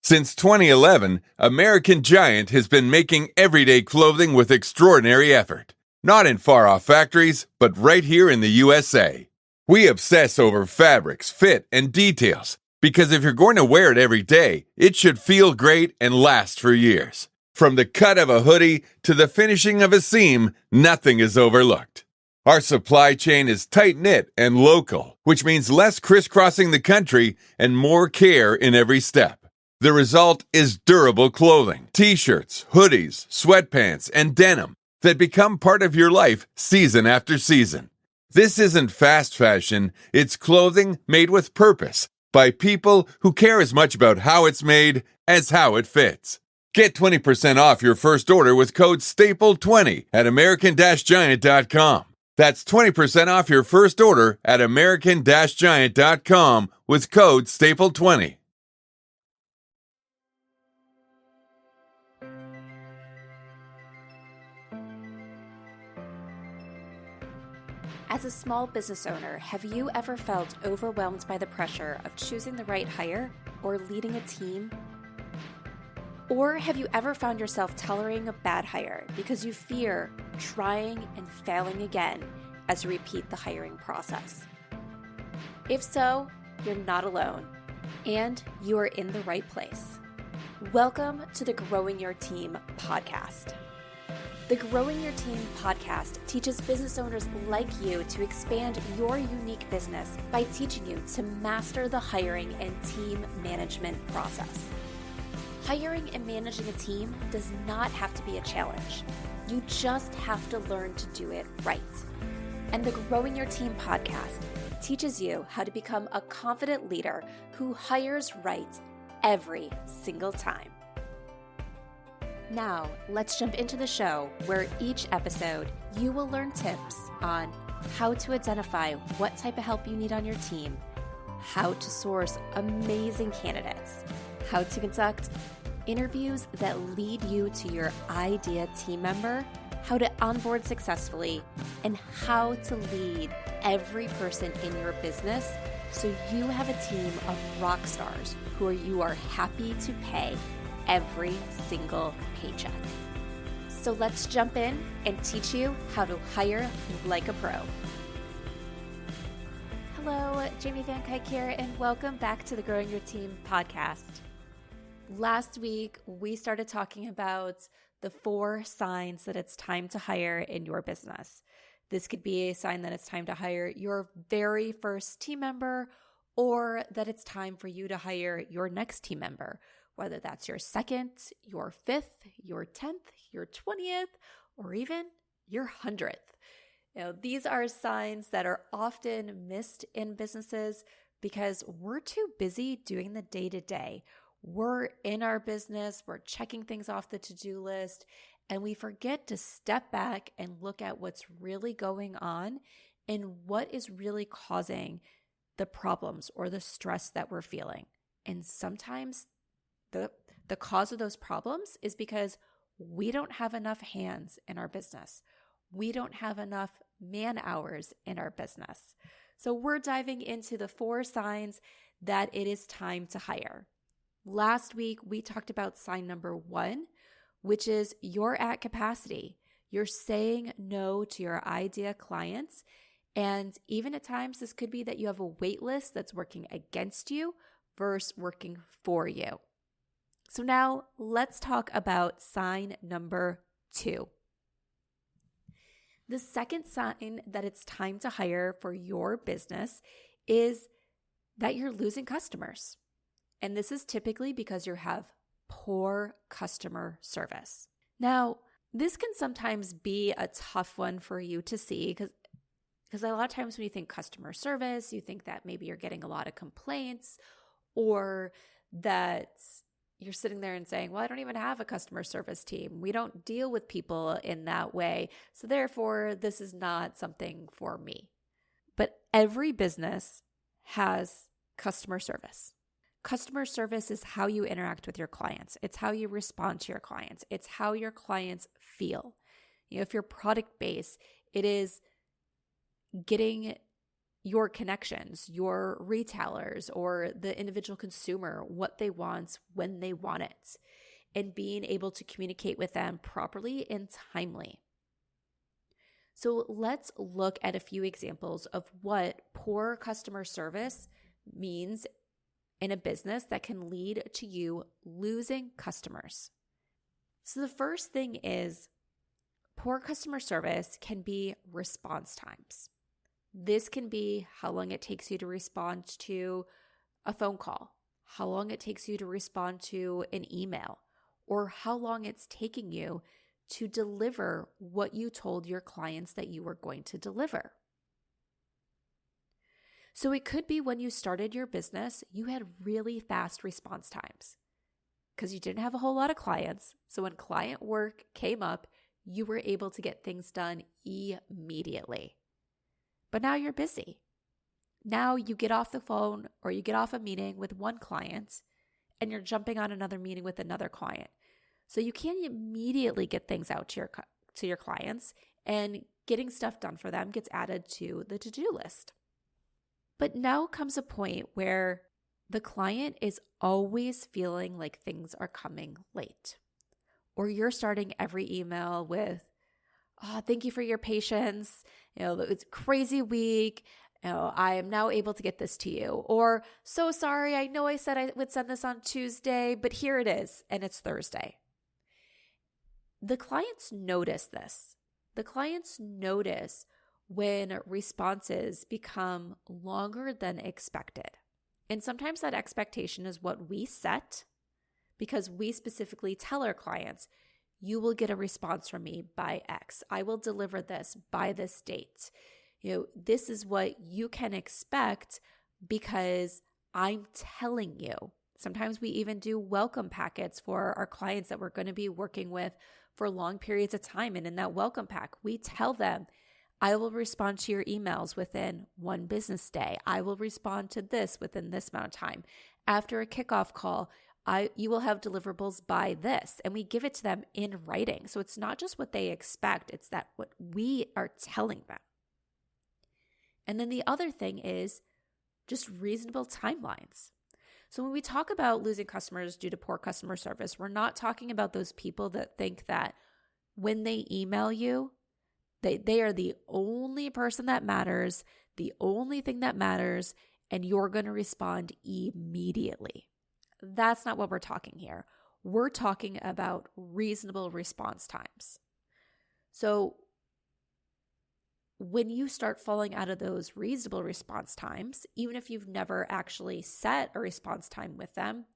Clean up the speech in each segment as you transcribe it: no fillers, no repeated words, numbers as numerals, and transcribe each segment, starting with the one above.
Since 2011, American Giant has been making everyday clothing with extraordinary effort. Not in far-off factories, but right here in the USA. We obsess over fabrics, fit, and details, because if you're going to wear it every day, it should feel great and last for years. From the cut of a hoodie to the finishing of a seam, nothing is overlooked. Our supply chain is tight-knit and local, which means less crisscrossing the country and more care in every step. The result is durable clothing, t-shirts, hoodies, sweatpants, and denim that become part of your life season after season. This isn't fast fashion, it's clothing made with purpose by people who care as much about how it's made as how it fits. Get 20% off your first order with code STAPLE20 at American-Giant.com. That's 20% off your first order at American-Giant.com with code STAPLE20. As a small business owner, have you ever felt overwhelmed by the pressure of choosing the right hire or leading a team? Or have you ever found yourself tolerating a bad hire because you fear trying and failing again as you repeat the hiring process? If so, you're not alone, and you are in the right place. Welcome to the Growing Your Team podcast. The Growing Your Team podcast teaches business owners like you to expand your unique business by teaching you to master the hiring and team management process. Hiring and managing a team does not have to be a challenge. You just have to learn to do it right. And the Growing Your Team podcast teaches you how to become a confident leader who hires right every single time. Now, let's jump into the show where each episode you will learn tips on how to identify what type of help you need on your team, how to source amazing candidates, how to conduct interviews that lead you to your ideal team member, how to onboard successfully, and how to lead every person in your business so you have a team of rock stars who you are happy to pay every single paycheck. So let's jump in and teach you how to hire like a pro. Hello, Jamie Van Cuyk here, and welcome back to the Growing Your Team podcast. Last week, we started talking about the 4 signs that it's time to hire in your business. This could be a sign that it's time to hire your very first team member, or that it's time for you to hire your next team member, whether that's your second, your 5th, your 10th, your 20th, or even your 100th. These are signs that are often missed in businesses because we're too busy doing the day-to-day. We're in our business, we're checking things off the to-do list, and we forget to step back and look at what's really going on and what is really causing the problems or the stress that we're feeling. And sometimes the cause of those problems is because we don't have enough hands in our business. We don't have enough man hours in our business. So we're diving into the 4 signs that it is time to hire. Last week, we talked about sign number 1, which is you're at capacity. You're saying no to your idea clients. And even at times, this could be that you have a wait list that's working against you versus working for you. So now let's talk about sign number 2. The second sign that it's time to hire for your business is that you're losing customers. And this is typically because you have poor customer service. Now, this can sometimes be a tough one for you to see because a lot of times when you think customer service, you think that maybe you're getting a lot of complaints or that you're sitting there and saying, well, I don't even have a customer service team. We don't deal with people in that way. So therefore, this is not something for me. But every business has customer service. Customer service is how you interact with your clients. It's how you respond to your clients. It's how your clients feel. If you're product-based, it is getting your connections, your retailers, or the individual consumer, what they want, when they want it, and being able to communicate with them properly and timely. So let's look at a few examples of what poor customer service means in a business that can lead to you losing customers. So the first thing is poor customer service can be response times. This can be how long it takes you to respond to a phone call, how long it takes you to respond to an email, or how long it's taking you to deliver what you told your clients that you were going to deliver. So it could be when you started your business, you had really fast response times because you didn't have a whole lot of clients. So when client work came up, you were able to get things done immediately. But now you're busy. Now you get off the phone or you get off a meeting with one client and you're jumping on another meeting with another client. So you can't immediately get things out to your clients, and getting stuff done for them gets added to the to-do list. But now comes a point where the client is always feeling like things are coming late. Or you're starting every email with, "Oh, thank you for your patience. It's a crazy week. I am now able to get this to you." Or, "So sorry, I know I said I would send this on Tuesday, but here it is, and it's Thursday." The clients notice this. The clients notice when responses become longer than expected. And sometimes that expectation is what we set because we specifically tell our clients, "You will get a response from me by X. I will deliver this by this date. This is what you can expect because I'm telling you." Sometimes we even do welcome packets for our clients that we're going to be working with for long periods of time. And in that welcome pack, we tell them, "I will respond to your emails within one business day. I will respond to this within this amount of time. After a kickoff call, you will have deliverables by this." And we give it to them in writing. So it's not just what they expect, it's that what we are telling them. And then the other thing is just reasonable timelines. So when we talk about losing customers due to poor customer service, we're not talking about those people that think that when they email you, they are the only person that matters, the only thing that matters, and you're going to respond immediately. That's not what we're talking here. We're talking about reasonable response times. So when you start falling out of those reasonable response times, even if you've never actually set a response time with them,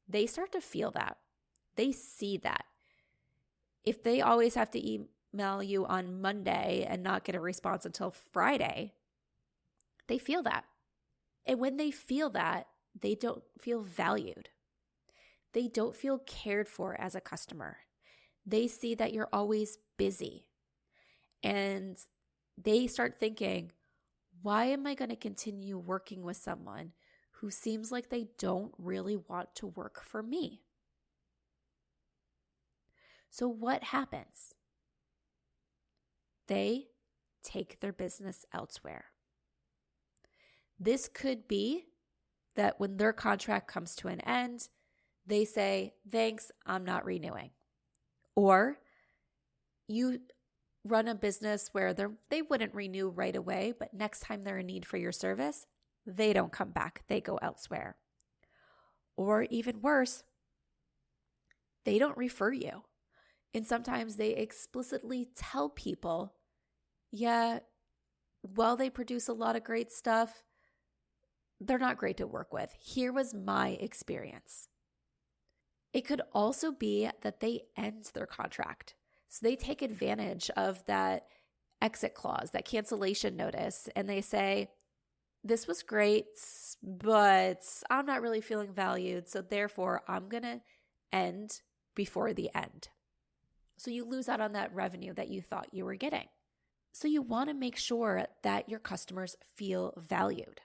they start to feel that. They see that. If they always have to email you on Monday and not get a response until Friday, they feel that. And when they feel that, they don't feel valued. They don't feel cared for as a customer. They see that you're always busy. And they start thinking, "Why am I going to continue working with someone who seems like they don't really want to work for me?" So what happens? They take their business elsewhere. This could be that when their contract comes to an end, they say, "Thanks, I'm not renewing." Or you run a business where they wouldn't renew right away, but next time they're in need for your service, they don't come back. They go elsewhere. Or even worse, they don't refer you. And sometimes they explicitly tell people, "Yeah, while they produce a lot of great stuff, they're not great to work with. Here was my experience." It could also be that they end their contract. So they take advantage of that exit clause, that cancellation notice, and they say, "This was great, but I'm not really feeling valued, so therefore I'm going to end before the end." So you lose out on that revenue that you thought you were getting. So you want to make sure that your customers feel valued.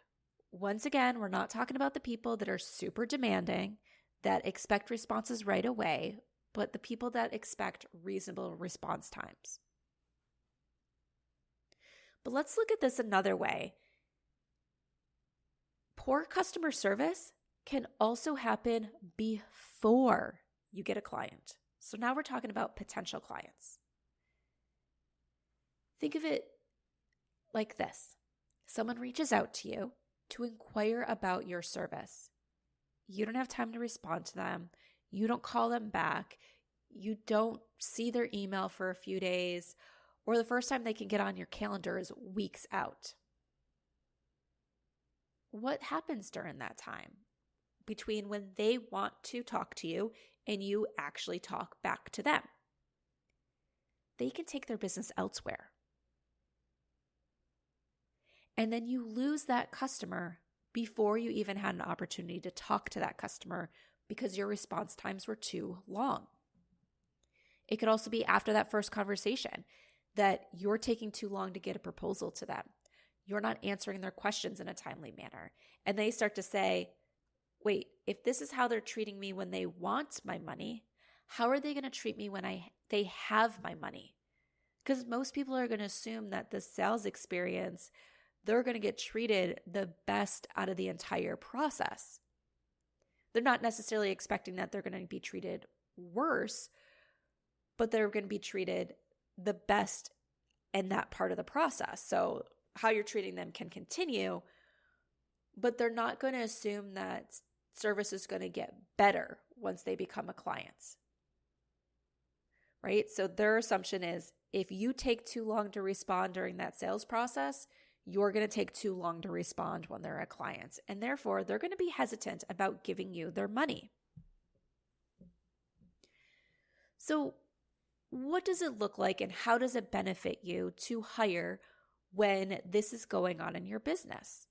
Once again, we're not talking about the people that are super demanding, that expect responses right away, but the people that expect reasonable response times. But let's look at this another way. Poor customer service can also happen before you get a client. So now we're talking about potential clients. Think of it like this. Someone reaches out to you to inquire about your service. You don't have time to respond to them. You don't call them back. You don't see their email for a few days, or the first time they can get on your calendar is weeks out. What happens during that time between when they want to talk to you and you actually talk back to them? They can take their business elsewhere. And then you lose that customer before you even had an opportunity to talk to that customer because your response times were too long. It could also be after that first conversation that you're taking too long to get a proposal to them. You're not answering their questions in a timely manner. And they start to say, wait, if this is how they're treating me when they want my money, how are they going to treat me when they have my money? Because most people are going to assume that the sales experience, they're going to get treated the best out of the entire process. They're not necessarily expecting that they're going to be treated worse, but they're going to be treated the best in that part of the process. So how you're treating them can continue, but they're not going to assume that service is going to get better once they become a client. Right? So their assumption is if you take too long to respond during that sales process, you're going to take too long to respond when they're a client. And therefore, they're going to be hesitant about giving you their money. So what does it look like and how does it benefit you to hire when this is going on in your business?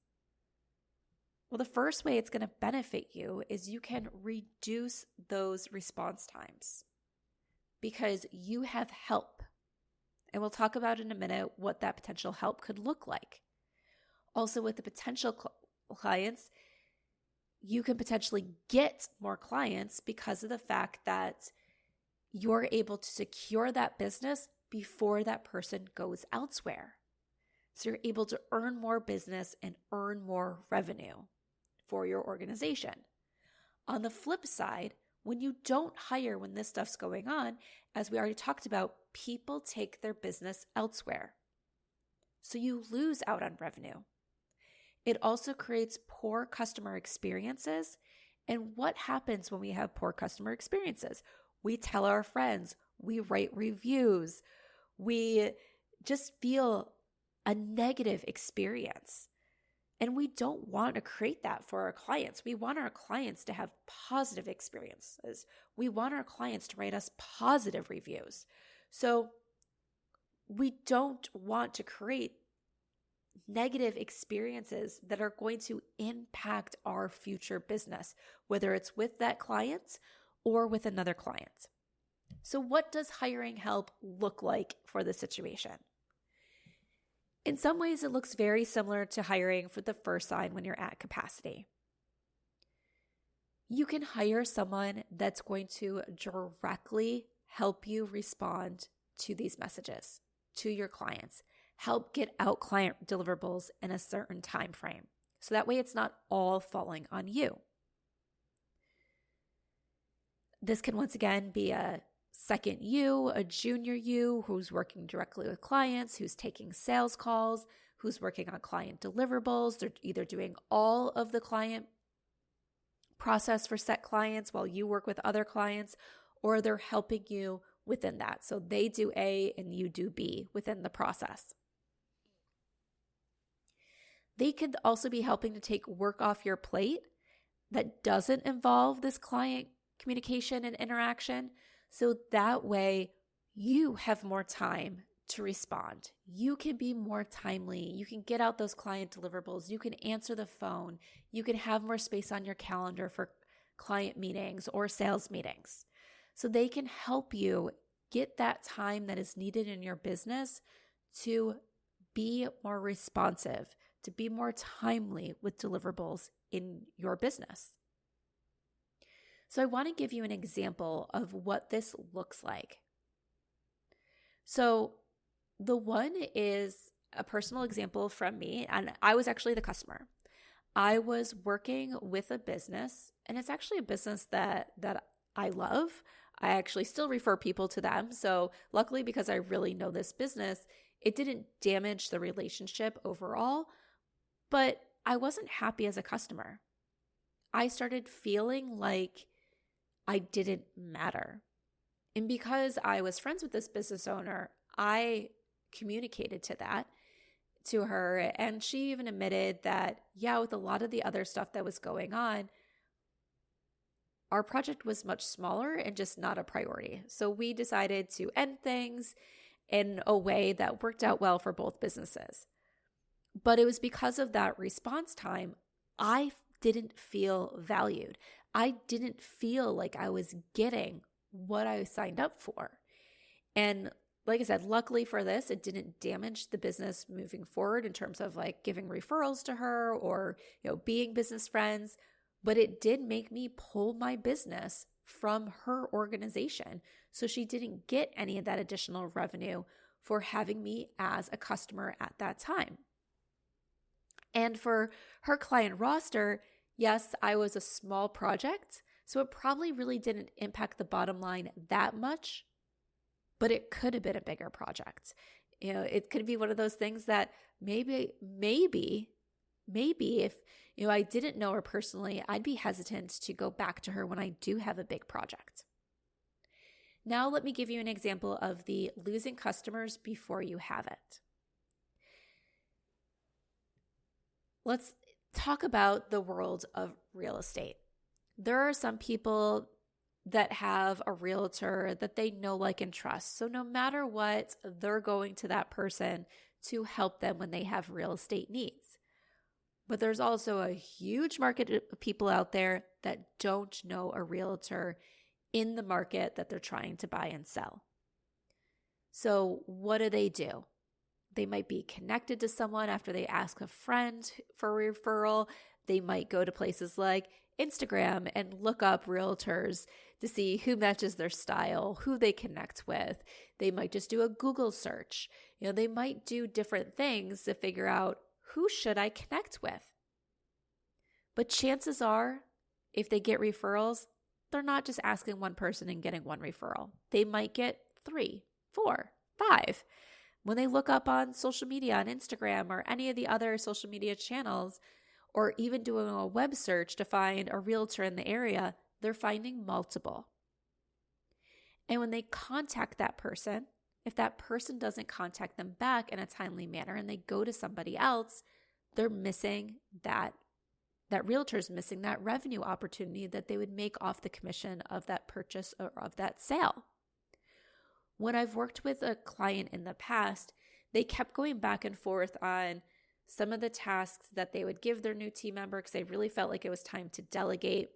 Well, the first way it's going to benefit you is you can reduce those response times because you have help. And we'll talk about in a minute what that potential help could look like. Also, with the potential clients, you can potentially get more clients because of the fact that you're able to secure that business before that person goes elsewhere. So you're able to earn more business and earn more revenue for your organization. On the flip side, when you don't hire when this stuff's going on, as we already talked about, people take their business elsewhere. So you lose out on revenue. It also creates poor customer experiences. And what happens when we have poor customer experiences? We tell our friends, we write reviews, we just feel a negative experience. And we don't want to create that for our clients. We want our clients to have positive experiences. We want our clients to write us positive reviews. So we don't want to create negative experiences that are going to impact our future business, whether it's with that client or with another client. So what does hiring help look like for the situation? In some ways, it looks very similar to hiring for the first sign when you're at capacity. You can hire someone that's going to directly help you respond to these messages, to your clients, help get out client deliverables in a certain time frame. So that way it's not all falling on you. This can once again be a second you, a junior you who's working directly with clients, who's taking sales calls, who's working on client deliverables. They're either doing all of the client process for set clients while you work with other clients, or they're helping you within that. So they do A and you do B within the process. They could also be helping to take work off your plate that doesn't involve this client communication and interaction. So that way you have more time to respond. You can be more timely. You can get out those client deliverables. You can answer the phone. You can have more space on your calendar for client meetings or sales meetings. So they can help you get that time that is needed in your business to be more responsive, to be more timely with deliverables in your business. So I want to give you an example of what this looks like. So the one is a personal example from me, and I was actually the customer. I was working with a business, and it's actually a business that I love. I actually still refer people to them. So luckily, because I really know this business, it didn't damage the relationship overall, but I wasn't happy as a customer. I started feeling like I didn't matter. And because I was friends with this business owner, I communicated to her, and she even admitted that, yeah, with a lot of the other stuff that was going on, our project was much smaller and just not a priority. So we decided to end things in a way that worked out well for both businesses. But it was because of that response time, I didn't feel valued. I didn't feel like I was getting what I signed up for. And like I said, luckily for this, it didn't damage the business moving forward in terms of like giving referrals to her or, being business friends, but it did make me pull my business from her organization. So she didn't get any of that additional revenue for having me as a customer at that time. And for her client roster, yes, I was a small project, so it probably really didn't impact the bottom line that much, but it could have been a bigger project. It could be one of those things that maybe if, I didn't know her personally, I'd be hesitant to go back to her when I do have a big project. Now, let me give you an example of the losing customers before you have it. Let's talk about the world of real estate. There are some people that have a realtor that they know, like, and trust. So no matter what, they're going to that person to help them when they have real estate needs. But there's also a huge market of people out there that don't know a realtor in the market that they're trying to buy and sell. So what do? They might be connected to someone after they ask a friend for a referral. They might go to places like Instagram and look up realtors to see who matches their style, who they connect with. They might just do a Google search. They might do different things to figure out, who should I connect with? But chances are, if they get referrals, they're not just asking one person and getting one referral. They might get 3, 4, 5. When they look up on social media, on Instagram or any of the other social media channels, or even doing a web search to find a realtor in the area, they're finding multiple. And when they contact that person, if that person doesn't contact them back in a timely manner and they go to somebody else, they're missing that realtor's missing that revenue opportunity that they would make off the commission of that purchase or of that sale. When I've worked with a client in the past, they kept going back and forth on some of the tasks that they would give their new team member because they really felt like it was time to delegate.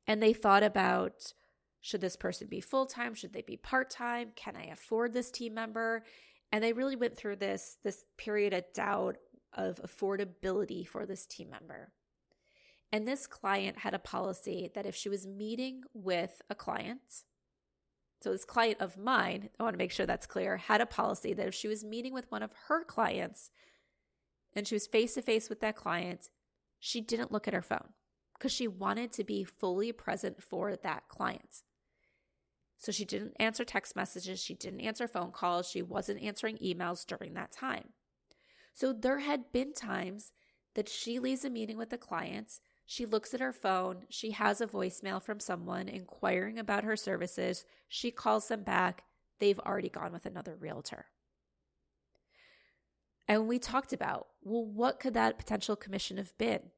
And they thought about, should this person be full-time? Should they be part-time? Can I afford this team member? And they really went through this period of doubt of affordability for this team member. And this client had a policy that if she was meeting with a client, so this client of mine, I want to make sure that's clear, had a policy that if she was meeting with one of her clients and she was face-to-face with that client, she didn't look at her phone because she wanted to be fully present for that client. So she didn't answer text messages, she didn't answer phone calls, she wasn't answering emails during that time. So there had been times that she leaves a meeting with the clients, she looks at her phone, she has a voicemail from someone inquiring about her services, she calls them back, they've already gone with another realtor. And we talked about, well, what could that potential commission have been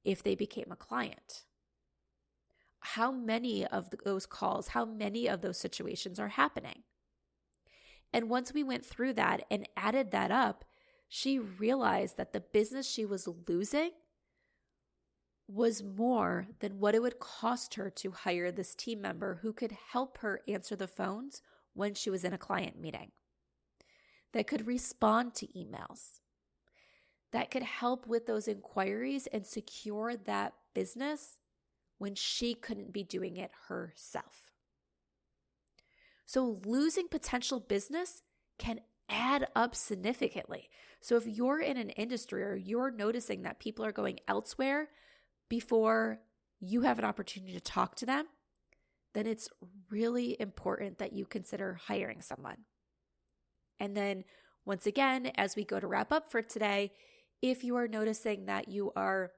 if they became a client? How many of those calls, how many of those situations are happening? And once we went through that and added that up, she realized that the business she was losing was more than what it would cost her to hire this team member who could help her answer the phones when she was in a client meeting, that could respond to emails, that could help with those inquiries and secure that business when she couldn't be doing it herself. So losing potential business can add up significantly. So if you're in an industry or you're noticing that people are going elsewhere before you have an opportunity to talk to them, then it's really important that you consider hiring someone. And then once again, as we go to wrap up for today, if you are noticing that you are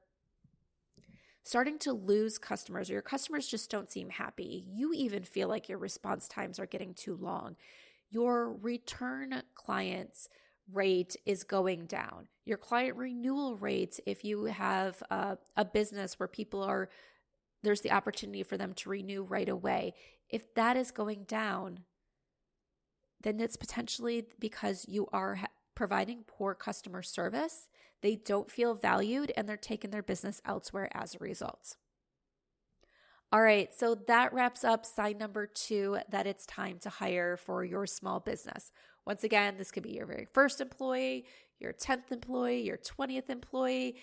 starting to lose customers or your customers just don't seem happy, you even feel like your response times are getting too long, your return clients rate is going down, your client renewal rates, if you have a business where there's the opportunity for them to renew right away, if that is going down, then it's potentially because you are providing poor customer service. They don't feel valued and they're taking their business elsewhere as a result. All right, so that wraps up sign number 2, that it's time to hire for your small business. Once again, this could be your very first employee, your 10th employee, your 20th employee.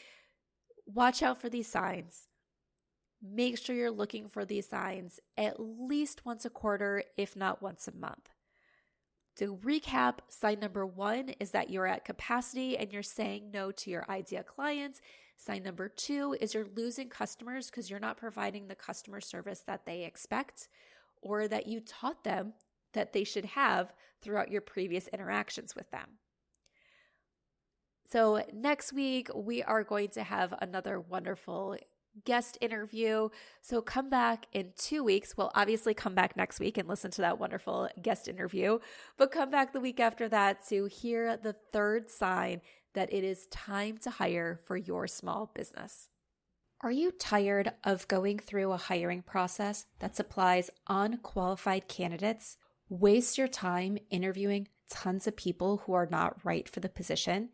Watch out for these signs. Make sure you're looking for these signs at least once a quarter, if not once a month. To recap, sign number 1 is that you're at capacity and you're saying no to your ideal clients. Sign number 2 is you're losing customers because you're not providing the customer service that they expect or that you taught them that they should have throughout your previous interactions with them. So next week, we are going to have another wonderful guest interview. So come back in 2 weeks. Well, obviously come back next week and listen to that wonderful guest interview, but come back the week after that to hear the 3rd sign that it is time to hire for your small business. Are you tired of going through a hiring process that supplies unqualified candidates, waste your time interviewing tons of people who are not right for the position,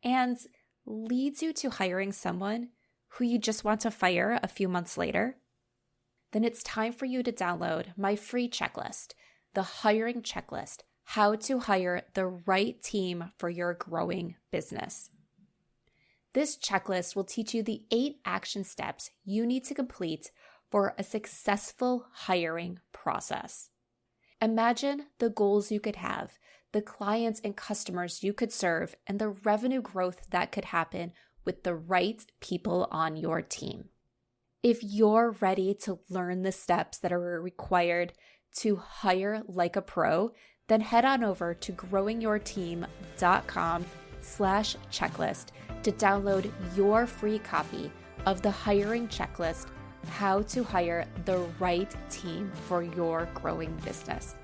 and leads you to hiring someone who you just want to fire a few months later? Then it's time for you to download my free checklist, the hiring checklist, how to hire the right team for your growing business. This checklist will teach you the 8 action steps you need to complete for a successful hiring process. Imagine the goals you could have, the clients and customers you could serve, and the revenue growth that could happen with the right people on your team. If you're ready to learn the steps that are required to hire like a pro, then head on over to growingyourteam.com/checklist to download your free copy of the hiring checklist, how to hire the right team for your growing business.